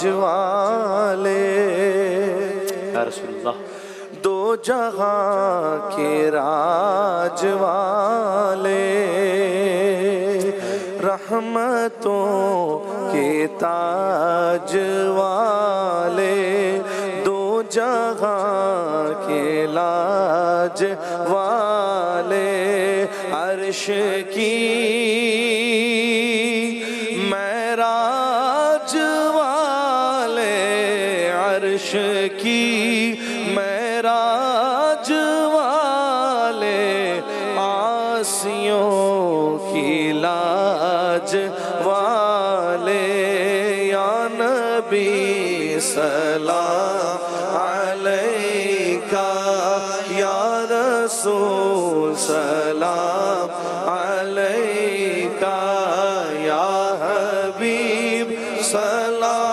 والے یا رسول اللہ دو جہاں کے راج والے رحمتوں کے تاج والے دو جہاں کے لاج والے عرش کی معراج والے عرش کی معراج والے آسیوں کی لاج والے یا نبی سلام علیکہ یا رسول سلام علیکہ یا حبیب سلام